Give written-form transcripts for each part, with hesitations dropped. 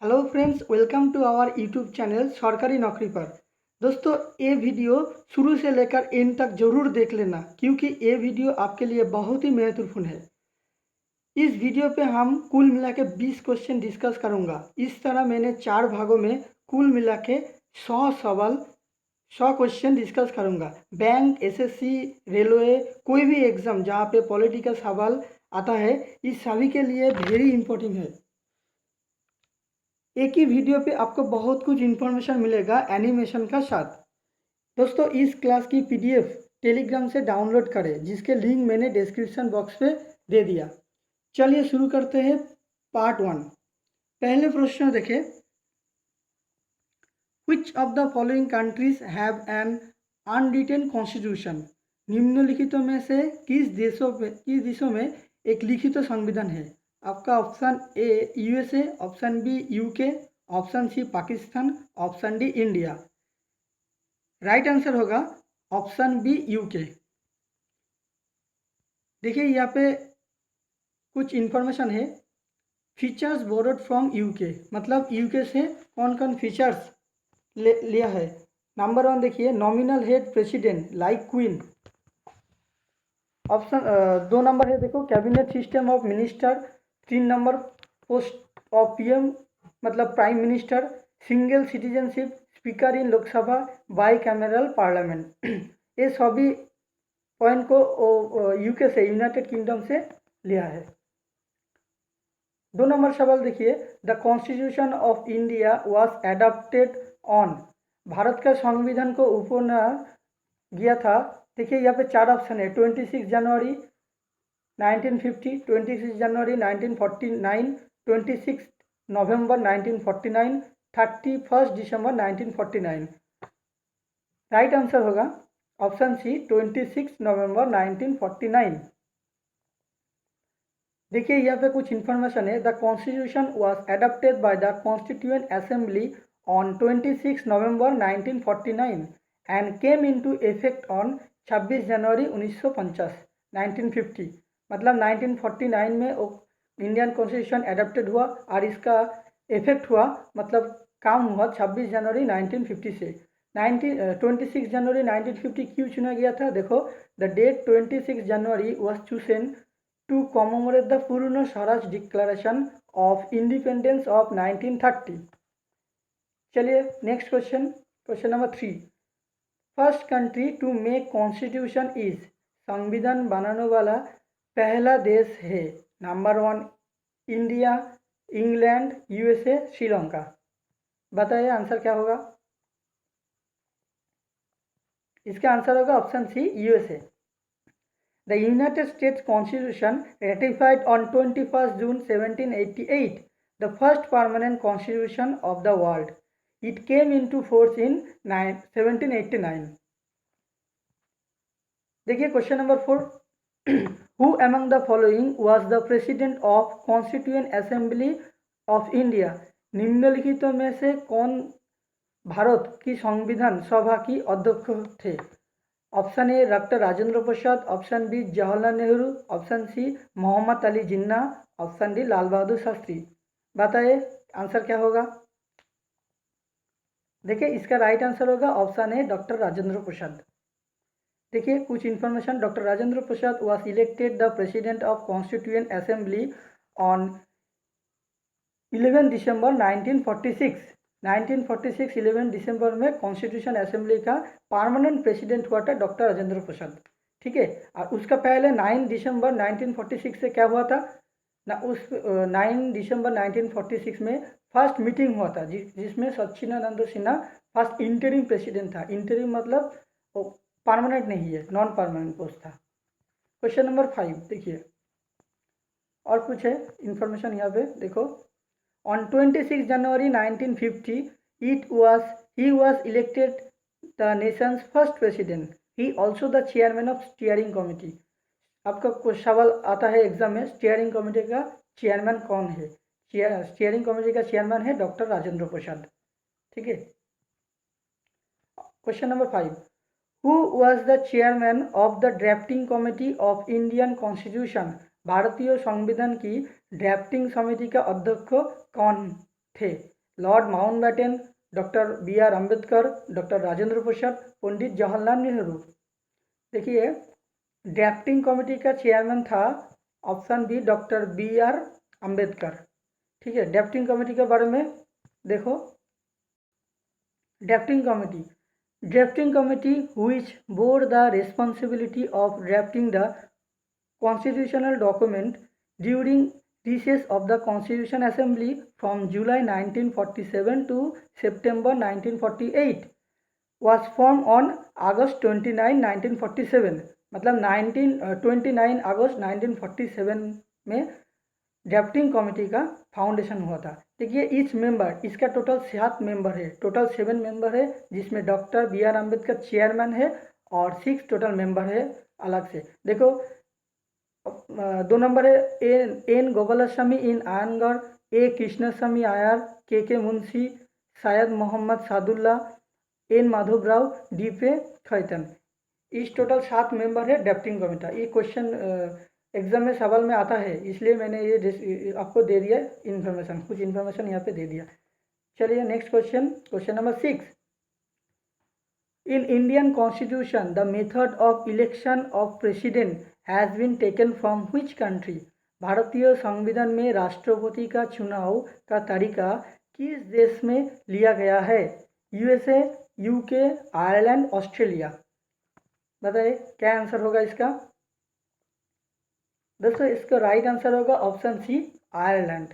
Hello friends, welcome to our YouTube channel सरकारी नौकरी पर। दोस्तों, ये वीडियो शुरू से लेकर एंड तक ज़रूर देख लेना क्योंकि ये वीडियो आपके लिए बहुत ही महत्वपूर्ण है। इस वीडियो पे हम कुल मिला के 20 क्वेश्चन डिस्कस करूँगा। इस तरह मैंने 4 भागों में कुल मिला के 100 क्वेश्चन डिस्कस करूँगा। बैंक, एसएससी, रेलवे, कोई भी एग्ज़ाम जहाँ पे पॉलिटिकल सवाल आता है, इस सभी के लिए वेरी इंपॉर्टेंट है। एक ही वीडियो पे आपको बहुत कुछ इन्फॉर्मेशन मिलेगा एनिमेशन का साथ। दोस्तों, इस क्लास की पीडीएफ टेलीग्राम से डाउनलोड करें, जिसके लिंक मैंने डिस्क्रिप्शन बॉक्स पे दे दिया। चलिए शुरू करते हैं पार्ट 1। पहले प्रश्न देखें, which of the following countries have an unwritten constitution. निम्नलिखितों में से किस देशों में एक लिखित संविधान है। आपका option A USA, option B UK, option C Pakistan, option D India. Right answer होगा ऑप्शन बी यूके। देखिए यहाँ पे कुछ इन्फॉर्मेशन है। फीचर्स बोरोड फ्रॉम यूके, मतलब यूके से कौन कौन फीचर्स लिया है। नंबर 1 देखिए, nominal head president like queen. Option 2 number है, देखो cabinet system of minister. 3 number post of PM मतलब prime minister. Single citizenship, speaker in Lok Sabha, by cameral parliament. ये सभी पॉइंट को यूके से, यूनाइटेड किंगडम से लिया है। 2 नंबर सवाल देखिए, the constitution of India was adopted on. Bharat का संविधान को उपना गया था। देखिए यहाँ पे 4 ऑप्शन है, 26 जनवरी 1950, 26 जनवरी 1949, 26 नवंबर 1949, 31 दिसंबर 1949। राइट आंसर होगा ऑप्शन सी 26 नवंबर 1949। देखिए यहाँ पे कुछ इन्फॉर्मेशन है। The constitution was adopted by the constituent assembly on 26 November 1949 and came into effect on 26 जनवरी 1950। मतलब 1949 में इंडियन कॉन्स्टिट्यूशन एडॉप्टेड हुआ और इसका इफेक्ट हुआ, मतलब काम हुआ 26 जनवरी 1950 से। 26 जनवरी 1950 क्यों चुना गया था? देखो, the date 26 January was chosen to commemorate the Purna Swaraj Declaration of Independence of 1930। चलिए next question, question number 3। First country to make constitution is. संविधान बनाने वाला पहला देश है। Number 1 India, England, USA, Sri Lanka. बताइए आंसर क्या होगा। इसका आंसर होगा option C USA. The United States Constitution, ratified on 21st June 1788, the first permanent constitution of the world. It came into force in 1789। देखिए question number 4। Who among the following was the president of Constituent Assembly of India? निम्नलिखितों में से कौन भारत की संविधान सभा की अध्यक्ष थे। Option A doctor Rajendra Prasad, option B Jawaharlal Nehru, option C Mohammad Ali Jinnah, option D Lal Bahadur Shastri. बताइए आंसर क्या होगा। देखिए इसका राइट आंसर होगा option A doctor Rajendra Prasad. देखिए कुछ information. Doctor Rajendra Prasad was elected the president of constituent assembly on 11 December 1946। 11 दिसंबर में कॉन्स्टिट्यूशन असेंबली का परमानेंट प्रेसिडेंट हुआ था डॉक्टर राजेंद्र प्रसाद। ठीक है, और उसका पहले 9 दिसंबर 1946 से क्या हुआ था ना, उस 9 दिसंबर 1946 में फर्स्ट मीटिंग हुआ था जिसमें सच्चिदानंद सिन्हा फर्स्ट इंटरिम प्रेसिडेंट था। इंटरिम मतलब परमानेंट नहीं है, नॉन परमानेंट पोस्ट था। क्वेश्चन नंबर 5 देखिए, और कुछ है इन्फॉर्मेशन यहाँ पे देखो। On 26 January 1950, he was elected the nation's first president. He also the chairman of steering committee। आपका कुछ सवाल आता है एग्जाम में, स्टीयरिंग कमेटी का चेयरमैन कौन है। स्टीयरिंग कमेटी का चेयरमैन है डॉक्टर राजेंद्र प्रसाद। ठीक है। Question number 5। Who was the chairman of the drafting committee of Indian constitution. भारतीय संविधान की ड्राफ्टिंग समिति का अध्यक्ष कौन थे? Lord Mountbatten, doctor B R Ambedkar, doctor Rajendra Prasad, Pandit Jawaharlal Nehru. देखिए, ड्राफ्टिंग कमेटी का चेयरमैन था option B doctor B R Ambedkar. ठीक है, ड्राफ्टिंग कमेटी के बारे में देखो। Drafting committee which bore the responsibility of drafting the constitutional document during recess of the Constitution Assembly from July 1947 to September 1948 was formed on August 29, 1947। मतलब 29 अगस्त 1947 में drafting committee का foundation हुआ था। देखिए, ईच मेंबर, इसका टोटल 7 मेंबर है, total 7 member है, जिसमें doctor B R Ambedkar chairman है और 6 टोटल मेंबर है अलग से। देखो, 2 नंबर है एन गोपालास्वामी इन आयनगढ़, ए कृष्णस्वामी आयर, के मुंशी, शायद मोहम्मद सादुल्ला, एन माधव राव, डी पे खैतन। इस टोटल 7 मेंबर है ड्राफ्टिंग कमेटी। ये क्वेश्चन एग्जाम में सवाल में आता है, इसलिए मैंने ये आपको दे दिया इन्फॉर्मेशन, कुछ इन्फॉर्मेशन यहाँ पे दे दिया। चलिए next question number 6। In Indian constitution the method of election of president has been taken from which country? भारतीय संविधान में राष्ट्रपति का चुनाव का तरीका किस देश में लिया गया है? USA, UK, Ireland, Australia. बताइए क्या आंसर होगा इसका? दोस्तों, इसका राइट आंसर होगा option C, Ireland.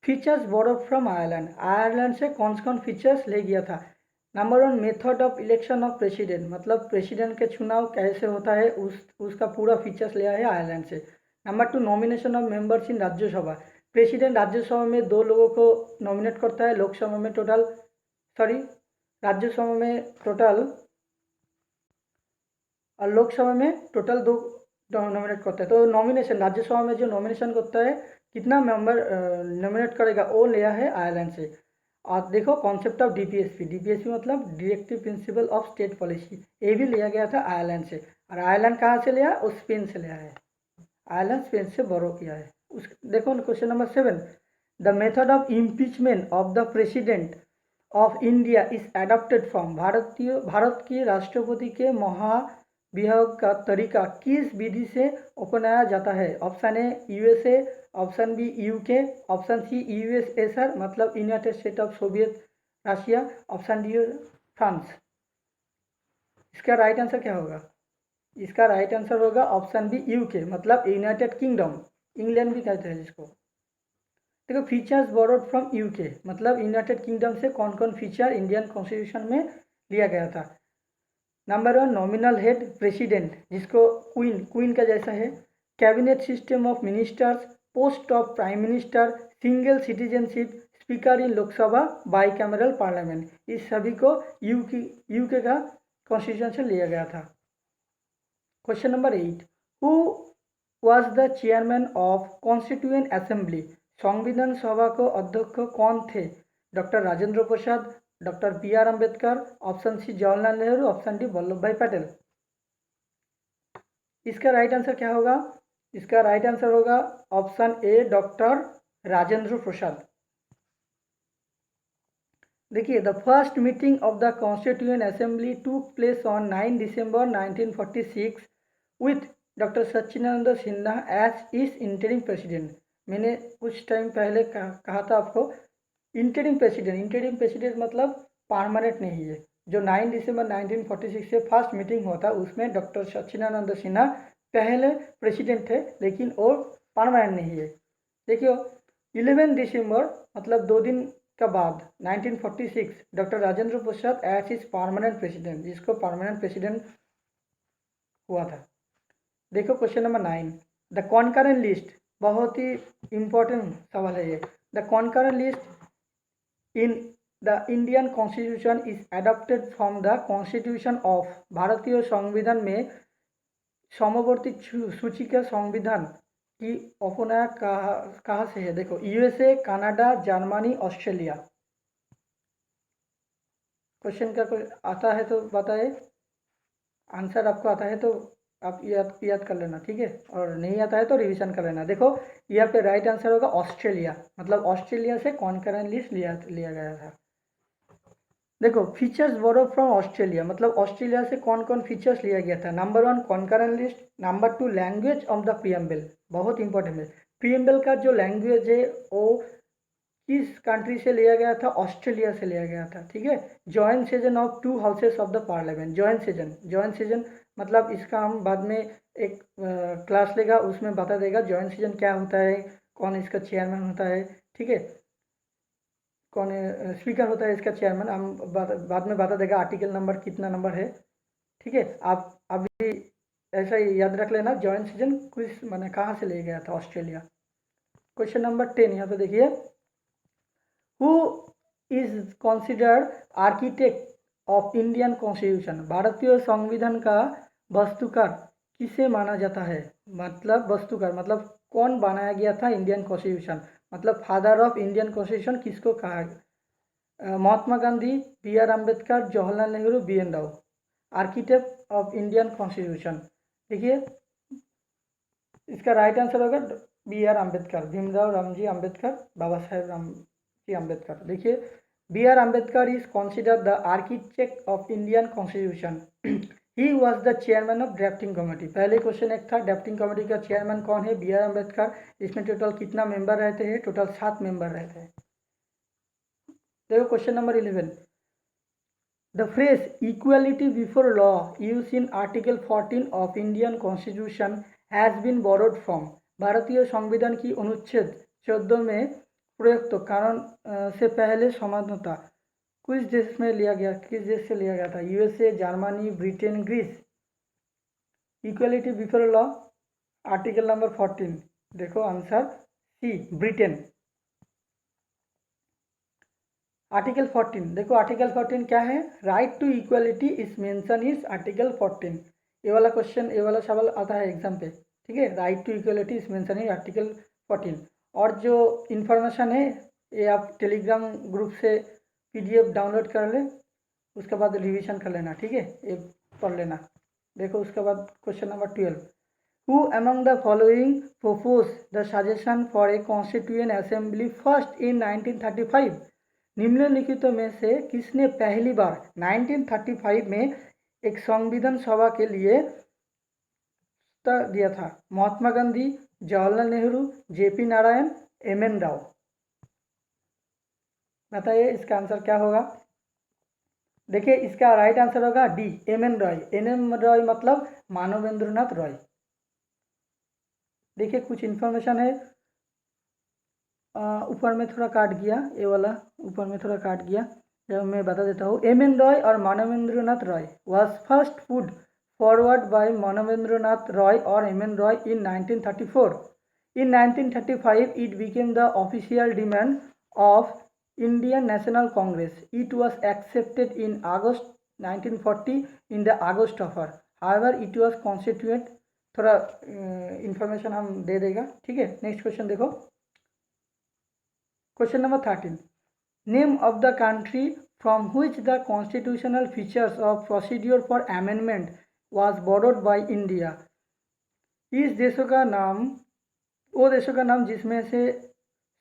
Features borrowed from Ireland. Ireland से कौन कौन फीचर्स ले गया था? Number 1, method of election of president, मतलब प्रेसिडेंट के चुनाव कैसे होता है उसका पूरा फीचर्स लिया है आयरलैंड से। Number 2, nomination of members in Rajya Sabha. President Rajya Sabha में 2 लोगों को नॉमिनेट करता है, लोकसभा में टोटल, राज्यसभा में टोटल और लोकसभा में टोटल 2 नॉमिनेट करता है। तो नॉमिनेशन, राज्यसभा में जो नॉमिनेशन करता है, कितना मेंबर नॉमिनेट करेगा, वो लिया है आयरलैंड से। और देखो कॉन्सेप्ट ऑफ डीपीएसपी मतलब directive principle of state policy, ये भी लिया गया था आयरलैंड से। और आयरलैंड कहाँ से लिया? उस स्पेन से लिया है, आयरलैंड स्पेन से बोरो किया है। उस देखो question number 7, the method of impeachment of the president of India is adopted from. Bharat के राष्ट्रपति के महाभियोग का तरीका किस विधि से अपनाया जाता है? Option A USA, option B UK, option C USSR मतलब United State of Soviet Russia, option D France. इसका राइट आंसर क्या होगा? इसका राइट आंसर होगा ऑप्शन बी यूके मतलब यूनाइटेड किंगडम, इंग्लैंड भी कहते हैं जिसको। देखो, फीचर्स बोरोड फ्रॉम यूके मतलब यूनाइटेड किंगडम से कौन कौन फीचर इंडियन कॉन्स्टिट्यूशन में लिया गया था? नंबर 1, नॉमिनल हेड प्रेसिडेंट, जिसको क्वीन का जैसा है। Cabinet system of ministers, post of prime minister, single citizenship, speaker in Lok Sabha, by cameral parliament. इस सभी को यूके का कॉन्स्टिट्यूशन से लिया गया था। Question number 8, who was the chairman of constituent assembly? संविधान सभा को अध्यक्ष कौन थे? Doctor Rajendra Prasad, doctor B R Ambedkar, option C Jawaharlal Nehru, option D Vallabh Bhai Patel. इसका राइट आंसर क्या होगा? इसका राइट आंसर होगा option A doctor Rajendra Prasad. देखिए, the first meeting of the constituent assembly took place on 9 December 1946 with doctor Sachchidanand Sinha as इस इंटरिम प्रेसिडेंट। मैंने कुछ time पहले कहा था आपको, इंटरिम प्रेसिडेंट मतलब परमानेंट नहीं है। जो 9 दिसंबर 1946 से फर्स्ट मीटिंग हुआ था, उसमें डॉक्टर सच्चिदानंद सिन्हा पहले प्रेसिडेंट थे, लेकिन वो परमानेंट नहीं है। देखियो, 11 दिसंबर मतलब 2 दिन का बाद 1946 doctor Rajendra Prasad as is permanent president, जिसको परमानेंट प्रेसिडेंट हुआ था। देखो question number 9, the concurrent list, बहुत ही इंपॉर्टेंट सवाल है ये। The concurrent list in the Indian constitution is adopted from the constitution of. भारतीय संविधान में समवर्ती सूची का संविधान की अपनाया कहाँ से है? देखो, USA, Canada, Germany, Australia. Question का कोई आता है तो बताए, आंसर आपको आता है तो आप याद कर लेना, ठीक है, और नहीं आता है तो रिवीजन कर लेना। देखो यहाँ पे राइट आंसर होगा ऑस्ट्रेलिया, मतलब ऑस्ट्रेलिया से कॉन्करेंट लिस्ट लिया गया था। देखो फीचर्स बोरो फ्रॉम ऑस्ट्रेलिया, मतलब ऑस्ट्रेलिया से कौन कौन फीचर्स लिया गया था। Number 1 concurrent list, number 2 language of the preamble, बहुत इंपॉर्टेंट है। प्रीएम्बल का जो लैंग्वेज है वो किस कंट्री से लिया गया था, ऑस्ट्रेलिया से लिया गया था, ठीक है। Joint session of 2 houses of the parliament, joint session मतलब इसका हम बाद में एक क्लास लेगा उसमें बता देगा जॉइंट सेशन क्या होता है, कौन इसका चेयरमैन होता है, ठीक है, कौन स्पीकर होता है इसका चेयरमैन, हम बाद में बता देगा आर्टिकल नंबर कितना नंबर है, ठीक है। आप अभी ऐसा ही याद रख लेना जॉइंट सेशन किस मैंने कहाँ से ले गया था, ऑस्ट्रेलिया। क्वेश्चन नंबर 10 यहाँ पे देखिए, who is considered architect of Indian constitution, भारतीय संविधान का वास्तुकार किसे माना जाता है, मतलब वास्तुकार मतलब कौन बनाया गया था इंडियन कॉन्स्टिट्यूशन, मतलब फादर ऑफ इंडियन कॉन्स्टिट्यूशन किसको कहा गया। Mahatma Gandhi, B R Ambedkar, Jawaharlal Nehru, B N Rao. Architect of Indian constitution, देखिए इसका राइट आंसर होगा बी आर अम्बेडकर, भीमराव रामजी अम्बेडकर, बाबा साहेब रामजी अम्बेडकर। देखिए B R Ambedkar is considered the architect of Indian constitution, he was the chairman of drafting committee. पहले question एक था ड्राफ्टिंग कमेटी का chairman कौन है, बी आर अम्बेडकर। इसमें टोटल कितना मेंबर रहते हैं, टोटल 7 मेंबर रहते हैं। देखो question number 11, the phrase equality before law use in article 14 of Indian constitution has been borrowed from, भारतीय संविधान की अनुच्छेद 14 में प्रयुक्त कारण से पहले समानता किस देश में लिया गया, किस देश से लिया गया था, USA, Germany, Britain, Greece. Equality before law article number 14, देखो आंसर सी ब्रिटेन। आर्टिकल 14, देखो आर्टिकल 14 क्या है, right to equality is mention is article 14। ये वाला क्वेश्चन, ये वाला सवाल आता है एग्जाम पे, ठीक है। Right to equality is mention is article 14। और जो इन्फॉर्मेशन है ये आप टेलीग्राम ग्रुप से पीडीएफ डाउनलोड कर ले, उसके बाद रिवीजन कर लेना, ठीक है, ये पढ़ लेना। देखो उसके बाद question number 12, who among the following propose the suggestion for a constituent assembly first in 1935, निम्नलिखितों में से किसने पहली बार 1935 में एक संविधान सभा के लिए दिया था, Mahatma Gandhi, Jawaharlal Nehru, JP Narayan, M N Rao. बताइए इसका आंसर क्या होगा। देखिए इसका राइट आंसर होगा D, M N Roy. M N Roy मतलब मानवेंद्रनाथ रॉय। देखिए कुछ इन्फॉर्मेशन है, ऊपर में थोड़ा काट गया, ये वाला ऊपर में थोड़ा काट गया, जब मैं बता देता हूँ। एम एन रॉय और Manavendranath Roy was first put forward by Manavendranath Roy और M N Roy in 1934। In 1935, it became the official demand of Indian National Congress. It was accepted in August 1940 in the August offer. However, it was constituent। थोड़ा information हम दे देगा, ठीक है। Next question देखो, question number 13, name of the country from which the constitutional features of procedure for amendment was borrowed by India। इस देशों का नाम, वो देशों का नाम जिसमें से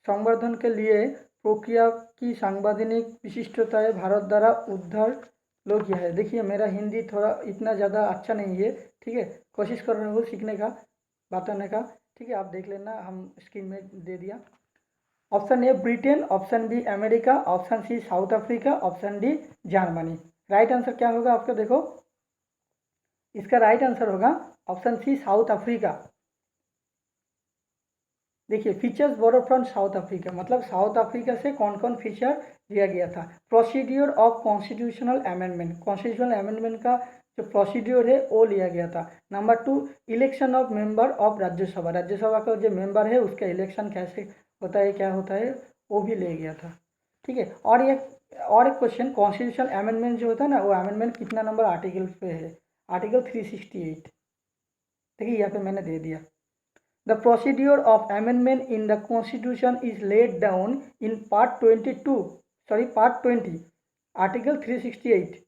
संवर्धन के लिए प्रक्रिया की सांवैधानिक विशिष्टताएं भारत द्वारा उद्धार लो किया है। देखिए मेरा हिंदी थोड़ा इतना ज़्यादा अच्छा नहीं है, ठीक है, कोशिश कर रहा हूँ सीखने का, बताने का, ठीक है, आप देख लेना, हम स्क्रीन में दे दिया। Option A Britain, option B America, option C South Africa, option D Germany. Right answer क्या होगा आपका, देखो इसका राइट आंसर होगा ऑप्शन सी साउथ अफ्रीका। देखिए features borrow from South Africa, मतलब साउथ अफ्रीका से कौन कौन फीचर दिया गया था। Procedure of constitutional amendment, constitutional amendment का जो प्रोसीड्यूर है वो लिया गया था। Number 2 election of member of Rajya Sabha, Rajya Sabha का जो मेंबर है उसका इलेक्शन कैसे होता है, क्या होता है, वो भी ले गया था, ठीक है। और एक क्वेश्चन, कॉन्स्टिट्यूशनल अमेंडमेंट जो होता है ना, वो अमेंडमेंट कितना नंबर आर्टिकल पे है, आर्टिकल 368। देखिए यहाँ पे मैंने दे दिया। The procedure of amendment in the Constitution is laid down in Part 20, Article 368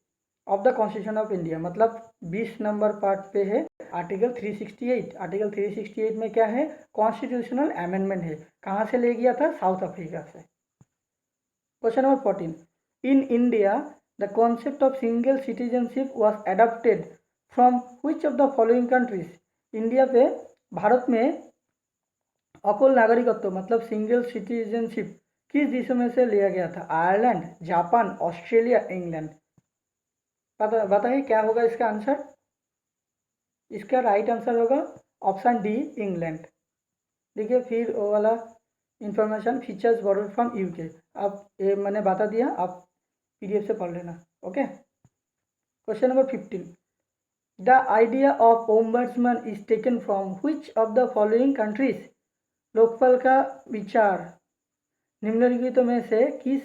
of the Constitution of India। मतलब 20 नंबर पार्ट पे है आर्टिकल 368। आर्टिकल 368 में क्या है, कॉन्स्टिट्यूशनल अमेंडमेंट है। कहाँ से ले गया था, साउथ अफ्रीका से। Question number 14, in India the concept of single citizenship was adopted from which of the following countries. India पे, भारत में अकुल नागरिकत्व मतलब सिंगल सिटीजनशिप किस देशों में से लिया गया था, आयरलैंड, जापान, ऑस्ट्रेलिया, इंग्लैंड। बताइए क्या होगा इसका आंसर। इसका राइट आंसर होगा ऑप्शन डी, इंग्लैंड। देखिए फिर वो वाला information, features border from UK, आप ये मैंने बता दिया, आप पीडीएफ से पढ़ लेना। Okay, question number 15, the idea of ombudsman is taken from which of the following countries. Lokpal का विचार निम्नलिखितों में से किस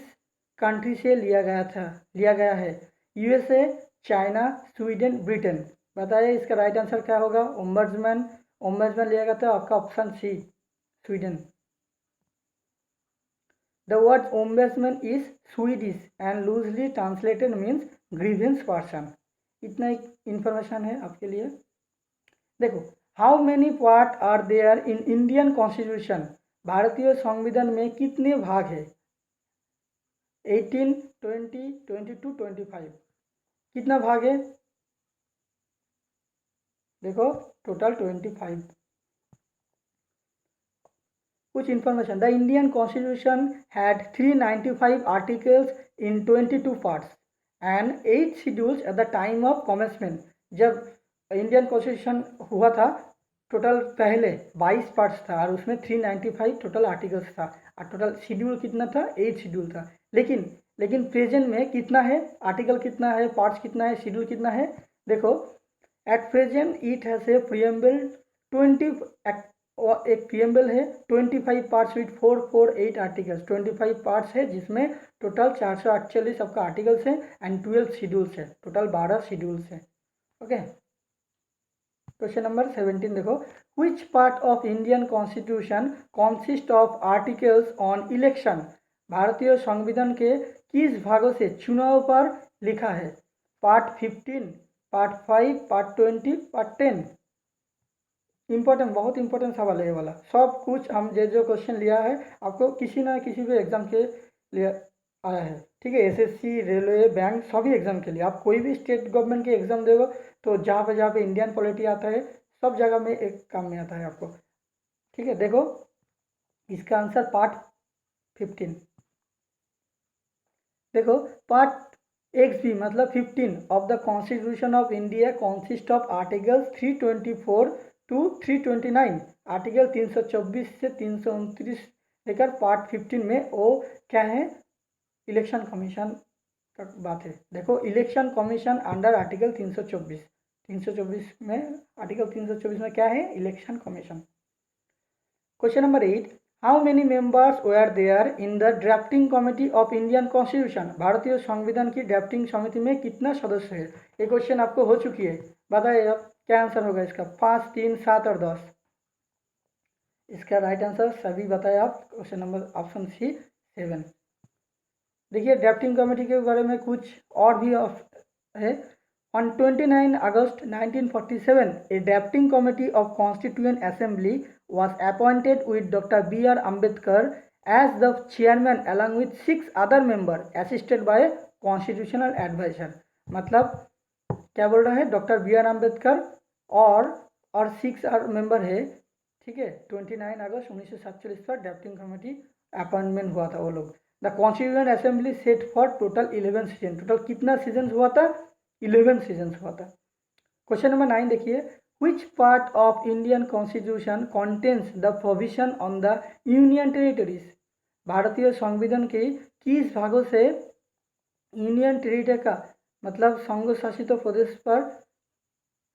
कंट्री से लिया गया है, यूएसए, चाइना, स्वीडन, ब्रिटेन। बताइए इसका राइट आंसर क्या होगा। ओम्बड्समैन लिया गया था आपका option C, Sweden. The word ombudsman is Swedish and loosely translated means grievance person. इतना एक इंफॉर्मेशन है आपके लिए। देखो, how many part are there in Indian constitution. भारतीय संविधान में कितने भाग है, 18, 20, 22, 25। कितना भाग है, देखो टोटल 25। कुछ information, the Indian constitution had 395 articles in 22 parts and 8 schedules at the time of commencement. जब इंडियन कॉन्स्टिट्यूशन हुआ था, टोटल पहले 22 पार्ट्स था और उसमें 395 टोटल आर्टिकल्स था और टोटल शेड्यूल कितना था, 8 शेड्यूल था। लेकिन प्रेजेंट में कितना है, आर्टिकल कितना है, पार्ट्स कितना है, शेड्यूल कितना है। देखो, at present it has a preamble 20, एक प्रियम्बल है 25 पार्ट्स विथ 448 आर्टिकल्स। 25 पार्ट्स है जिसमें टोटल 448 आपका आर्टिकल्स है एंड 12 शेड्यूल्स है, टोटल 12 शेड्यूल्स है। ओके, क्वेश्चन नंबर 17 देखो, which part of Indian constitution consist of articles on election. भारतीय संविधान के किस भागों से चुनाव पर लिखा है, part 15, part 5, part 20, part 10। Important, बहुत इंपॉर्टेंट सवाल है ये वाला। सब कुछ हम जो क्वेश्चन लिया है आपको किसी ना किसी भी एग्जाम के लिए आया है, ठीक है। एसएससी, रेलवे, बैंक, सभी एग्जाम के लिए, आप कोई भी स्टेट गवर्नमेंट के एग्जाम देगा तो जहाँ पे इंडियन पॉलिटी आता है सब जगह में एक काम में आता है आपको, ठीक है। देखो इसका आंसर पार्ट 15। देखो, पार्ट एक्स बी मतलब 15 of the constitution of India consist of article 324 to 329। Article 324 से 329 लेकर पार्ट 15 में वो क्या है, इलेक्शन कमीशन का बात है। देखो, इलेक्शन कमीशन अंडर आर्टिकल 324 में, आर्टिकल 324 में क्या है, election commission. Question number 8, how many members were there in the drafting committee of Indian constitution. भारतीय संविधान की ड्राफ्टिंग समिति में कितना सदस्य है। ये क्वेश्चन आपको हो चुकी है, बताइए आप क्या आंसर होगा इसका। 5, 3, 7 और 10। इसका राइट आंसर सभी बताए आप, क्वेश्चन नंबर ऑप्शन सी 7। देखिए ड्राफ्टिंग कमेटी के बारे में कुछ और भी है। On 29 August 1947, a drafting committee of Constituent Assembly was appointed with Dr. B.R. Ambedkar as the chairman along with 6 other members assisted by constitutional advisor। मतलब क्या बोल रहा है, डॉक्टर बी आर अम्बेडकर और 6 और मेंबर है, ठीक है। 29 अगस्त 1947 पर ड्राफ्टिंग कमेटी अपॉइंटमेंट हुआ था वो लोग। The constituent assembly set for total 11 season. Total कितना सीजन हुआ था, 11 सीजन हुआ था। क्वेश्चन नंबर 9 देखिए, which part of Indian constitution contains the provision on the union territories. भारतीय संविधान के किस भागों से यूनियन टेरिटरी का मतलब संघ शासित प्रदेश पर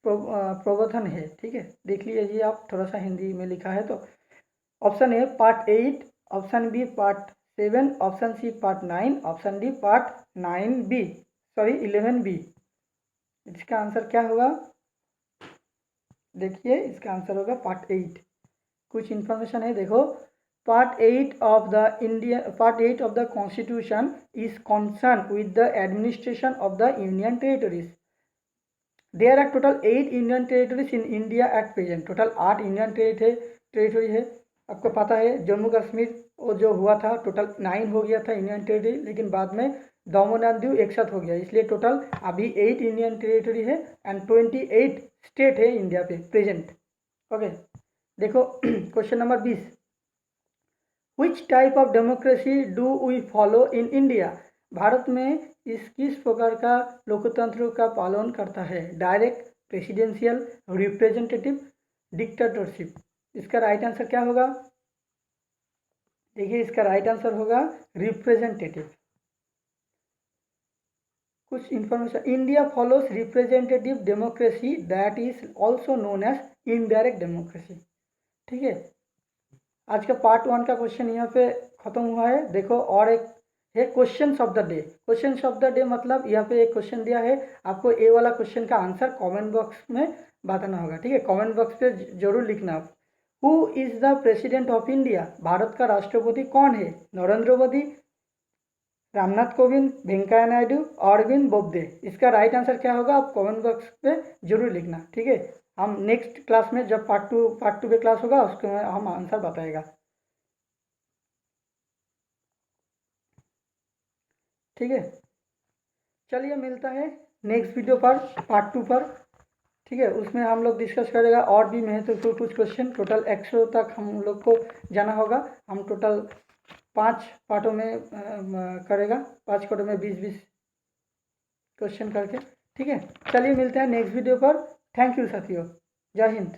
प्रावधान है, ठीक है। देख लीजिए आप, थोड़ा सा हिंदी में लिखा है तो। Option A part 8, option B part 7, option C part 9, option D part 11 B. इसका आंसर क्या होगा, देखिए इसका आंसर होगा पार्ट 8। कुछ इन्फॉर्मेशन है, देखो part 8 of the constitution is concern with the administration of the union territories. There are total 8 Indian territories in India at present. Total 8 Indian territory है। आपको पता है जम्मू कश्मीर वो जो हुआ था टोटल 9 हो गया था इंडियन टेरिटरी, लेकिन बाद में दामन एंड दीव एक साथ हो गया, इसलिए टोटल अभी 8 इंडियन टेरिटरी है एंड 28 स्टेट है इंडिया पे प्रेजेंट। ओके, देखो question number 20, which type of democracy do we follow in India. Bharat में किस प्रकार का लोकतंत्र का पालन करता है। Direct, presidential, representative, dictatorship. इसका राइट आंसर क्या होगा? देखिए इसका राइट आंसर होगा रिप्रेजेंटेटिव। कुछ information, India follows representative democracy that is also known as indirect democracy. ठीक है, आज का पार्ट 1 का क्वेश्चन यहाँ पे खत्म हुआ है। देखो और एक है question of the day. Question of the day मतलब यहाँ पे एक क्वेश्चन दिया है, आपको ए वाला क्वेश्चन का आंसर कमेंट बॉक्स में बताना होगा। ठीक है, कमेंट बॉक्स पे जरूर लिखना आप। Who is the president of India. Bharat का राष्ट्रपति कौन है? नरेंद्र मोदी, रामनाथ कोविंद, वेंकैया नायडू, अरविंद बोबडे। इसका राइट आंसर क्या होगा आप कमेंट बॉक्स पे जरूर लिखना। ठीक है, हम नेक्स्ट क्लास में जब पार्ट टू पे क्लास होगा उसके में हम आंसर बताएगा। ठीक है, चलिए मिलता है नेक्स्ट वीडियो पर पार्ट 2 पर। ठीक है, उसमें हम लोग डिस्कस करेगा और भी महत्वपूर्ण कुछ क्वेश्चन। टोटल 100 तक हम लोग को जाना होगा। हम टोटल 5 पार्टों में करेगा, 5 पार्टों में 20-20 क्वेश्चन करके। ठीक है, चलिए मिलते हैं नेक्स्ट वीडियो पर। थैंक यू साथियों, जय हिंद।